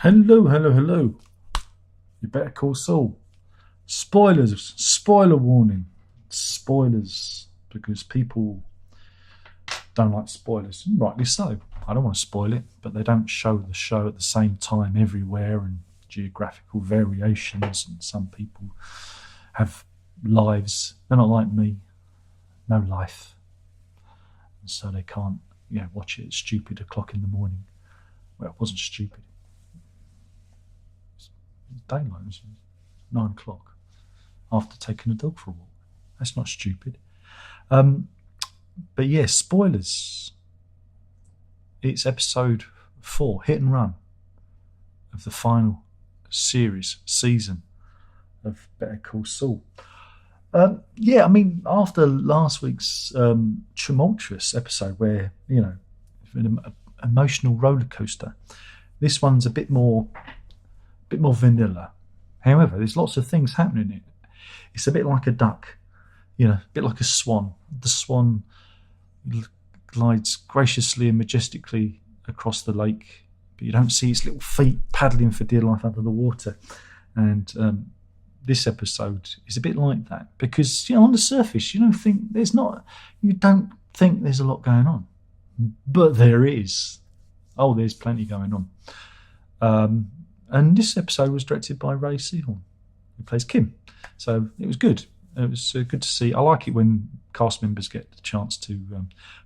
Hello, hello, hello. You better call Saul. Spoilers, spoiler warning. Spoilers, because people don't like spoilers. Rightly so. I don't want to spoil it, but they don't show the show at the same time everywhere and geographical variations. And some people have lives. They're not like me. No life. And so they can't watch it at stupid o'clock in the morning. Well, it wasn't stupid. Daylight. It was 9 o'clock after taking a dog for a walk. That's not stupid. But yeah, spoilers. It's episode 4, hit and run, of the final season of Better Call Saul. Yeah, I mean, after last week's tumultuous episode where, an emotional roller coaster, this one's a bit more vanilla. However, there's lots of things happening in it. It's a bit like a duck, a bit like a swan. The swan glides graciously and majestically across the lake, but you don't see its little feet paddling for dear life under the water. And this episode is a bit like that because, on the surface, you don't think there's a lot going on, but there is. Oh, there's plenty going on. And this episode was directed by Ray Seahorn, who plays Kim. So it was good. It was good to see. I like it when cast members get the chance to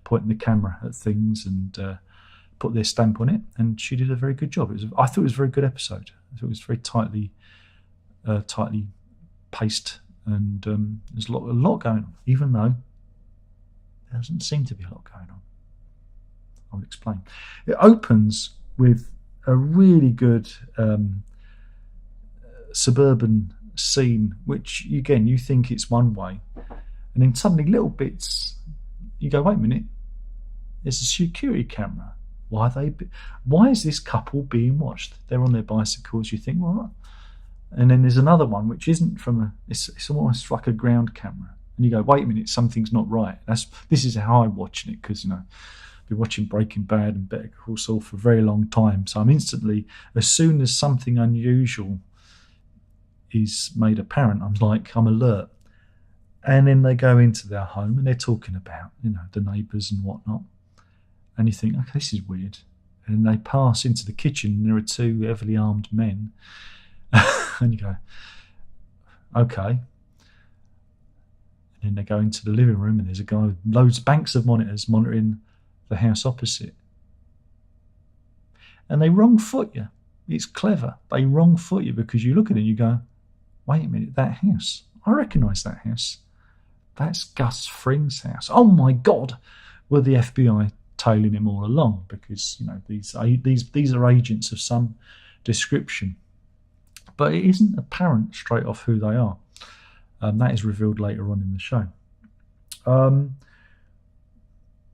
point the camera at things and put their stamp on it. And she did a very good job. I thought it was a very good episode. I thought it was very tightly paced, and there's a lot going on, even though there doesn't seem to be a lot going on. I'll explain. It opens with a really good suburban scene, which again you think it's one way, and then suddenly little bits you go, wait a minute, there's a security camera. Why is this couple being watched? They're on their bicycles. You think, what? And then there's another one which isn't it's almost like a ground camera, and you go, wait a minute, something's not right. This is how I'm watching it, because I've been watching Breaking Bad and Better Call Saul for a very long time, so I'm instantly, as soon as something unusual is made apparent, I'm alert. And then they go into their home and they're talking about the neighbours and whatnot, and you think, okay, this is weird. And they pass into the kitchen and there are two heavily armed men and you go, okay. And then they go into the living room and there's a guy with banks of monitors monitoring the house opposite. And they wrong foot you. It's clever. They wrong foot you because you look at it and you go, wait a minute, that house. I recognise that house. That's Gus Fring's house. Oh my God. Well, the FBI tailing him all along because, these are agents of some description. But it isn't apparent straight off who they are. That is revealed later on in the show.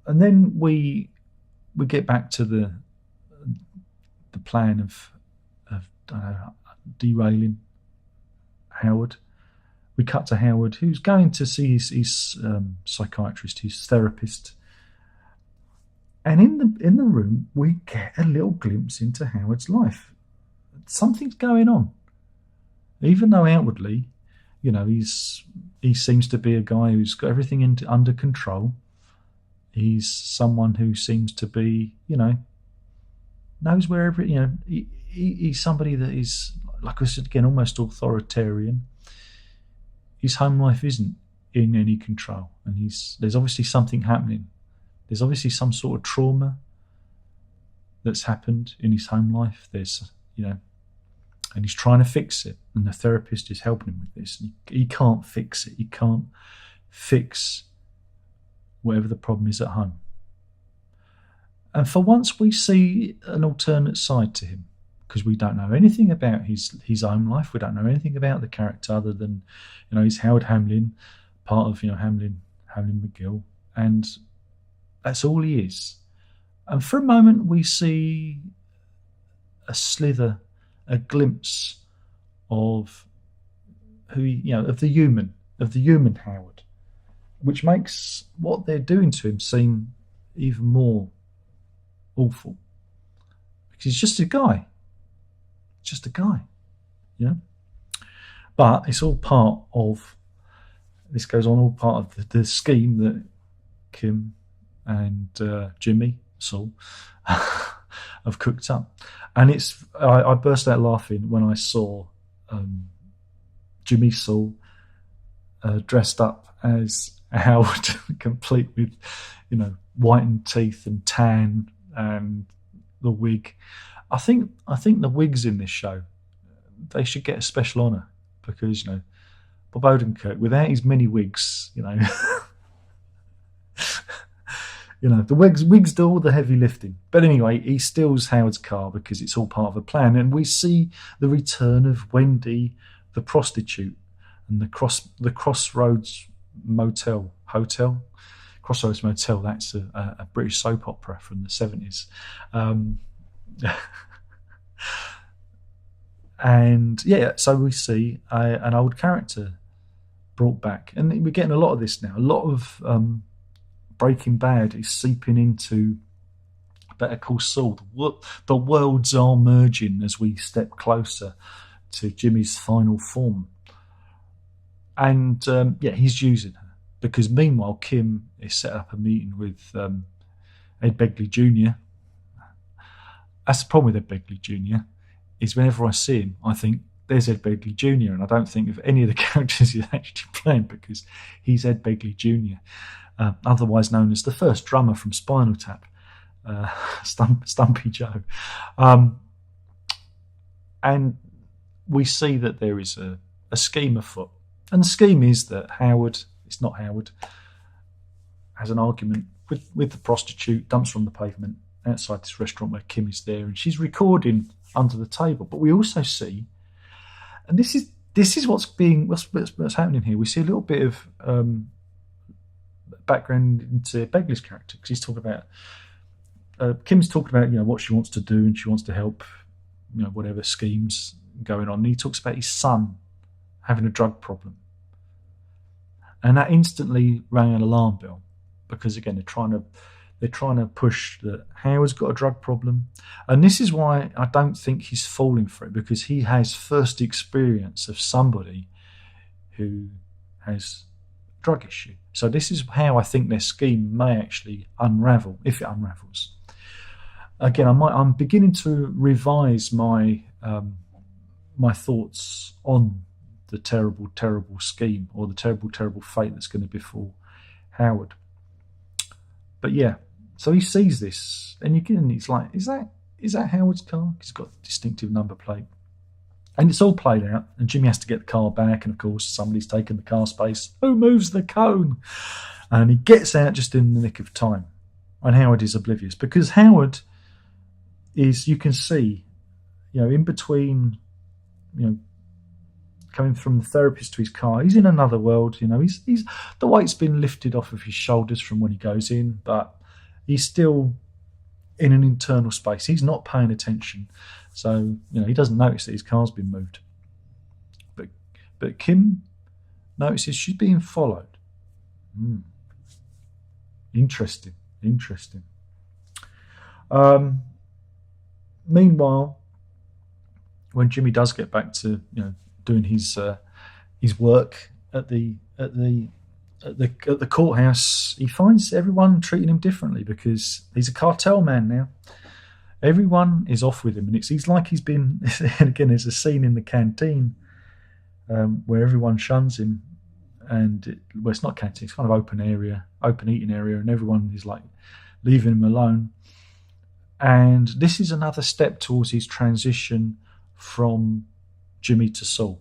And then we get back to the plan of derailing Howard. We cut to Howard, who's going to see his psychiatrist, his therapist. And in the room, we get a little glimpse into Howard's life. Something's going on, even though outwardly, he seems to be a guy who's got everything under control. He's someone who seems to be, knows where he's somebody that is, like I said again, almost authoritarian. His home life isn't in any control, and there's obviously something happening. There's obviously some sort of trauma that's happened in his home life. There's, and he's trying to fix it, and the therapist is helping him with this. He can't fix it. He can't fix whatever the problem is at home. And for once we see an alternate side to him, because we don't know anything about his own life. We don't know anything about the character other than, he's Howard Hamlin, part of, Hamlin McGill, and that's all he is. And for a moment we see a slither, a glimpse of of the human Howard, which makes what they're doing to him seem even more awful. Because he's just a guy. just a guy, you know. But it's all part of this goes on, all part of the scheme that Kim and Jimmy Saul have cooked up. And I burst out laughing when I saw Jimmy Saul dressed up as Howard, complete with, whitened teeth and tan and the wig. I think the wigs in this show, they should get a special honour because, Bob Odenkirk, without his many wigs, the wigs do all the heavy lifting. But anyway, he steals Howard's car because it's all part of a plan. And we see the return of Wendy, the prostitute, and the Crossroads Hotel. Crossroads Motel, that's a British soap opera from the 70s. And yeah, so we see an old character brought back. And we're getting a lot of this now. A lot of Breaking Bad is seeping into Better Call Saul. The worlds are merging as we step closer to Jimmy's final form. And he's using her because meanwhile Kim is set up a meeting with Ed Begley Jr. That's the problem with Ed Begley Jr. is whenever I see him, I think there's Ed Begley Jr. and I don't think of any of the characters he's actually playing because he's Ed Begley Jr., otherwise known as the first drummer from Spinal Tap, Stumpy Joe. And we see that there is a scheme afoot. And the scheme is that it's not Howard, has an argument with the prostitute, dumps her on the pavement outside this restaurant where Kim is there, and she's recording under the table. But we also see, and this is what's happening here. We see a little bit of background into Begley's character because he's talking about Kim's talking about what she wants to do and she wants to help whatever schemes going on. And he talks about his son having a drug problem, and that instantly rang an alarm bell because again they're trying to push that Howard's got a drug problem. And this is why I don't think he's falling for it, because he has first experience of somebody who has a drug issue. So this is how I think their scheme may actually unravel, if it unravels. Again, I'm beginning to revise my my thoughts on the terrible, terrible scheme or the terrible, terrible fate that's going to befall Howard. But yeah, so he sees this, and he's like, "Is that Howard's car?" He's got a distinctive number plate, and it's all played out. And Jimmy has to get the car back, and of course, somebody's taken the car space. Who moves the cone? And he gets out just in the nick of time. And Howard is oblivious because Howard is, you can see, in between, coming from the therapist to his car, he's in another world. He's the weight's been lifted off of his shoulders from when he goes in, but he's still in an internal space. He's not paying attention, so he doesn't notice that his car's been moved. But Kim notices she's being followed. Interesting. Meanwhile, when Jimmy does get back to doing his work at the courthouse, he finds everyone treating him differently because he's a cartel man now. Everyone is off with him, and he's like he's been. And again, there's a scene in the canteen where everyone shuns him, and it's not canteen; it's kind of open eating area, and everyone is like leaving him alone. And this is another step towards his transition from Jimmy to Saul.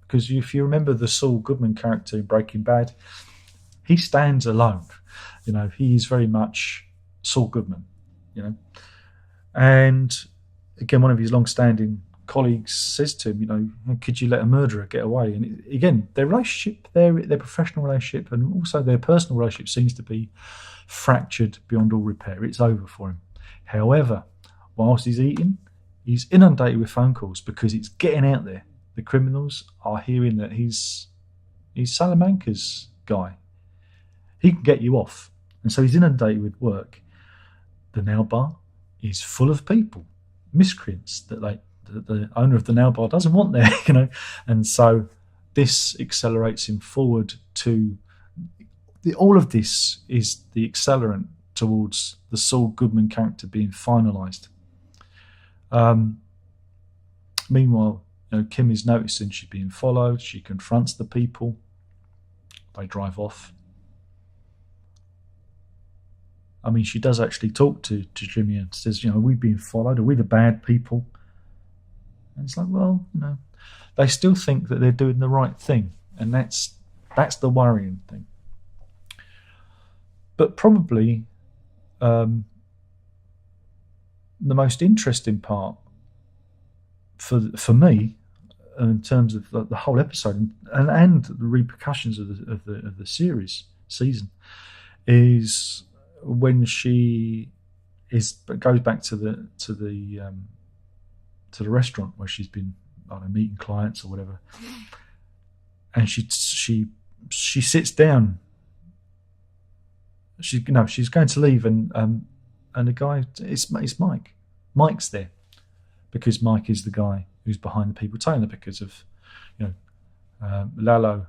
Because if you remember the Saul Goodman character in Breaking Bad, he stands alone. He is very much Saul Goodman, And again, one of his long-standing colleagues says to him, could you let a murderer get away? And again, their relationship, their professional relationship and also their personal relationship seems to be fractured beyond all repair. It's over for him. However, whilst he's eating, he's inundated with phone calls because it's getting out there. The criminals are hearing that he's Salamanca's guy. He can get you off. And so he's inundated with work. The nail bar is full of people, miscreants that the owner of the nail bar doesn't want there, and so this accelerates him forward to all of this is the accelerant towards the Saul Goodman character being finalised. Meanwhile, Kim is noticing she's being followed. She confronts the people. They drive off. I mean, she does actually talk to Jimmy and says, are we being followed? Are we the bad people? And it's like, well, they still think that they're doing the right thing. And that's the worrying thing. But probably the most interesting part for me, in terms of the whole episode and the repercussions of the season, is when she goes back to the restaurant where she's been, I don't know, meeting clients or whatever, and she sits down. She's going to leave, and the guy, it's Mike. Mike's there because Mike is the guy who's behind the people telling her, because of Lalo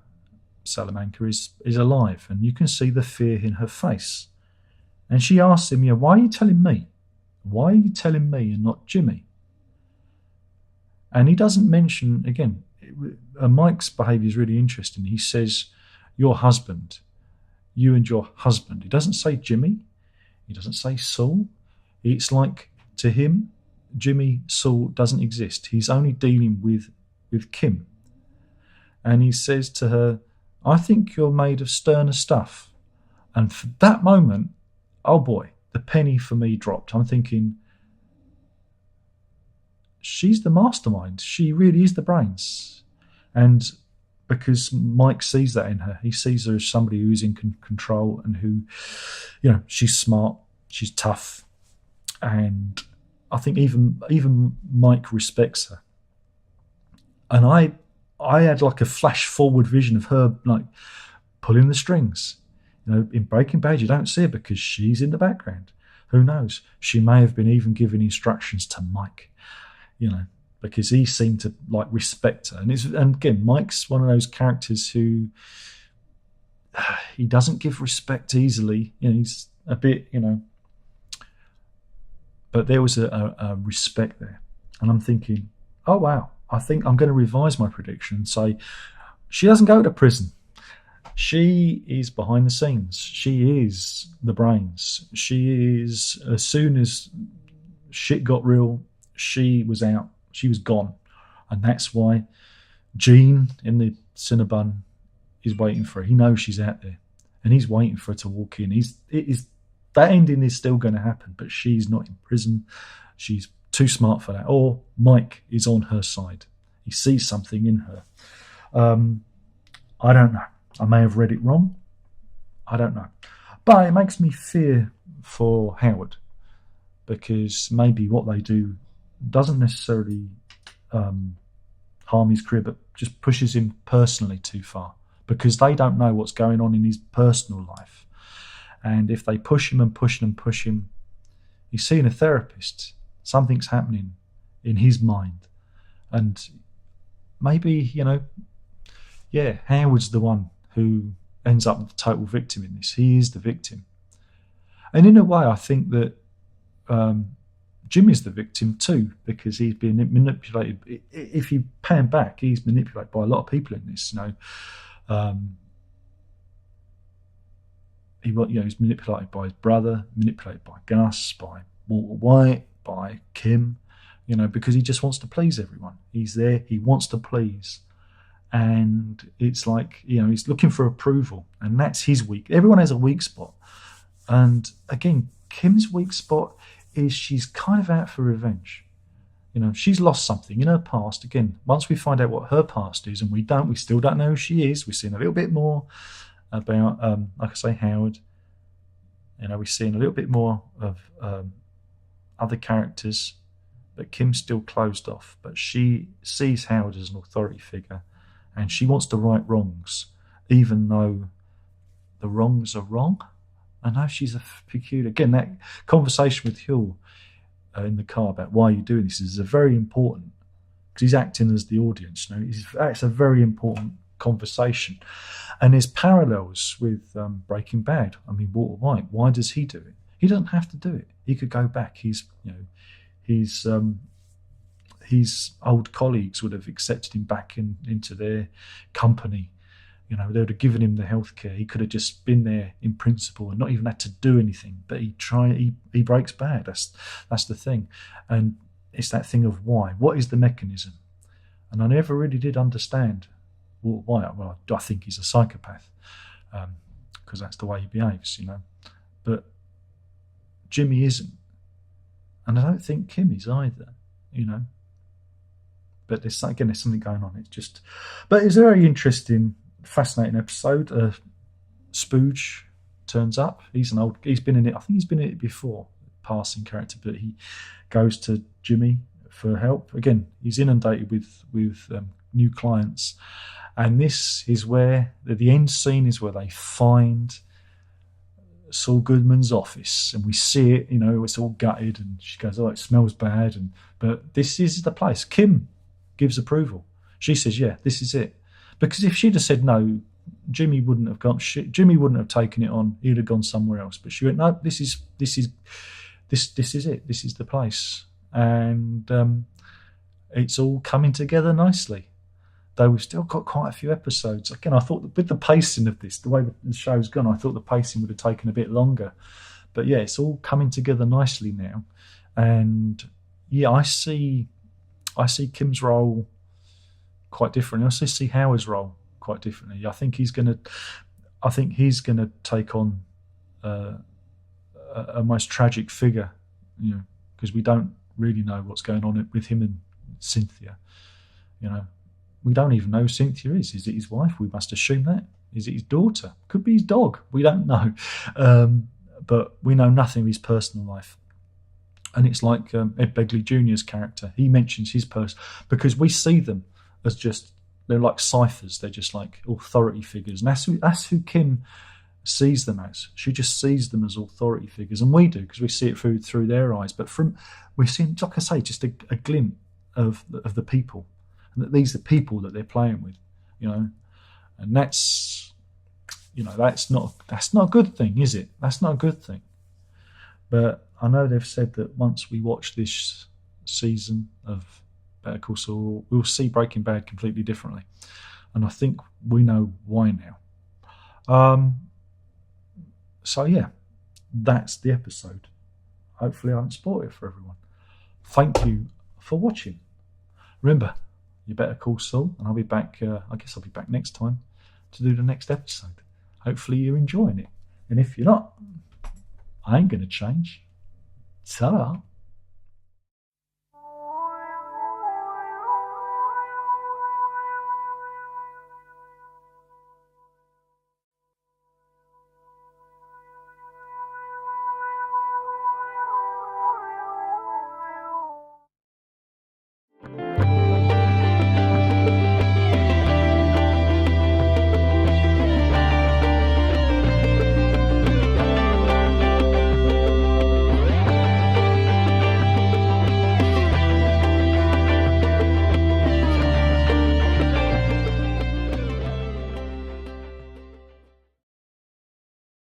Salamanca is alive, and you can see the fear in her face. And she asks him, why are you telling me? Why are you telling me and not Jimmy? And he doesn't mention, again, Mike's behaviour is really interesting. He says, your husband, you and your husband. He doesn't say Jimmy. He doesn't say Saul. It's like, to him, Jimmy Saul doesn't exist. He's only dealing with Kim. And he says to her, I think you're made of sterner stuff. And for that moment, oh boy, the penny for me dropped. I'm thinking, she's the mastermind. She really is the brains. And because Mike sees that in her, he sees her as somebody who's in control and who, she's smart, she's tough. And I think even Mike respects her. And I had like a flash forward vision of her like pulling the strings. In Breaking Bad, you don't see it because she's in the background. Who knows? She may have been even giving instructions to Mike, because he seemed to like respect her. And again, Mike's one of those characters who he doesn't give respect easily. He's a bit, but there was a respect there. And I'm thinking, oh wow, I think I'm going to revise my prediction and say she doesn't go to prison. She is behind the scenes. She is the brains. She is, as soon as shit got real, she was out. She was gone. And that's why Gene in the Cinnabon is waiting for her. He knows she's out there. And he's waiting for her to walk in. That ending is still going to happen, but she's not in prison. She's too smart for that. Or Mike is on her side. He sees something in her. I don't know. I may have read it wrong. I don't know. But it makes me fear for Howard, because maybe what they do doesn't necessarily harm his career, but just pushes him personally too far, because they don't know what's going on in his personal life. And if they push him and push him and push him, he's seeing a therapist. Something's happening in his mind. And maybe, Howard's the one who ends up the total victim in this. He is the victim. And in a way, I think that Jim is the victim too, because he's being manipulated. If you pan back, he's manipulated by a lot of people in this. He's manipulated by his brother, manipulated by Gus, by Walter White, by Kim, because he just wants to please everyone. He's there, he wants to please. And it's like, he's looking for approval, and that's his weak. Everyone has a weak spot. And again, Kim's weak spot is she's kind of out for revenge. She's lost something in her past. Again, once we find out what her past is, and we still don't know who she is. We've seen a little bit more about, like I say, Howard. We've seen a little bit more of other characters, but Kim's still closed off. But she sees Howard as an authority figure, and she wants to right wrongs, even though the wrongs are wrong. I know she's a peculiar. Again, that conversation with Huell in the car about why you're doing this is a very important. because he's acting as the audience. It's a very important conversation, and there's parallels with Breaking Bad. I mean, Walter White. Why does he do it? He doesn't have to do it. He could go back. His old colleagues would have accepted him back into their company. They would have given him the healthcare. He could have just been there in principle and not even had to do anything. But he breaks bad. That's the thing, and it's that thing of why. What is the mechanism? And I never really did understand why. Well, I think he's a psychopath because that's the way he behaves, But Jimmy isn't, and I don't think Kim is either, But there's something going on. But it's a very interesting, fascinating episode. Spooge turns up. He's been in it. I think he's been in it before, passing character, but he goes to Jimmy for help. Again, he's inundated with new clients, and this is where the end scene is where they find Saul Goodman's office, and we see it. It's all gutted, and she goes, "Oh, it smells bad." But this is the place. Kim gives approval. She says, "Yeah, this is it." Because if she'd have said no, Jimmy wouldn't have gone. Jimmy wouldn't have taken it on. He'd have gone somewhere else. But she went, "No, this is it. This is the place." And it's all coming together nicely. Though we've still got quite a few episodes. Again, I thought with the pacing of this, the way the show's gone, I thought the pacing would have taken a bit longer. But yeah, it's all coming together nicely now. And yeah, I see Kim's role quite differently. I also see Howard's role quite differently. I think he's gonna take on a most tragic figure, because we don't really know what's going on with him and Cynthia. We don't even know who Cynthia is. Is it his wife? We must assume that. Is it his daughter? Could be his dog. We don't know. But we know nothing of his personal life. And it's like Ed Begley Jr.'s character. He mentions his because we see them as they're like ciphers. They're just like authority figures. And that's who Kim sees them as. She just sees them as authority figures. And we do, because we see it through their eyes. But we're seeing, like I say, just a glimpse of the people. And that these are the people that they're playing with, And that's not a good thing, is it? That's not a good thing. But I know they've said that once we watch this season of Better Call Saul, we'll see Breaking Bad completely differently. And I think we know why now. So yeah, that's the episode. Hopefully I haven't spoiled it for everyone. Thank you for watching. Remember, you Better Call Saul, and I'll be back, I guess I'll be back next time to do the next episode. Hopefully you're enjoying it. And if you're not, I ain't going to change. Ta-da.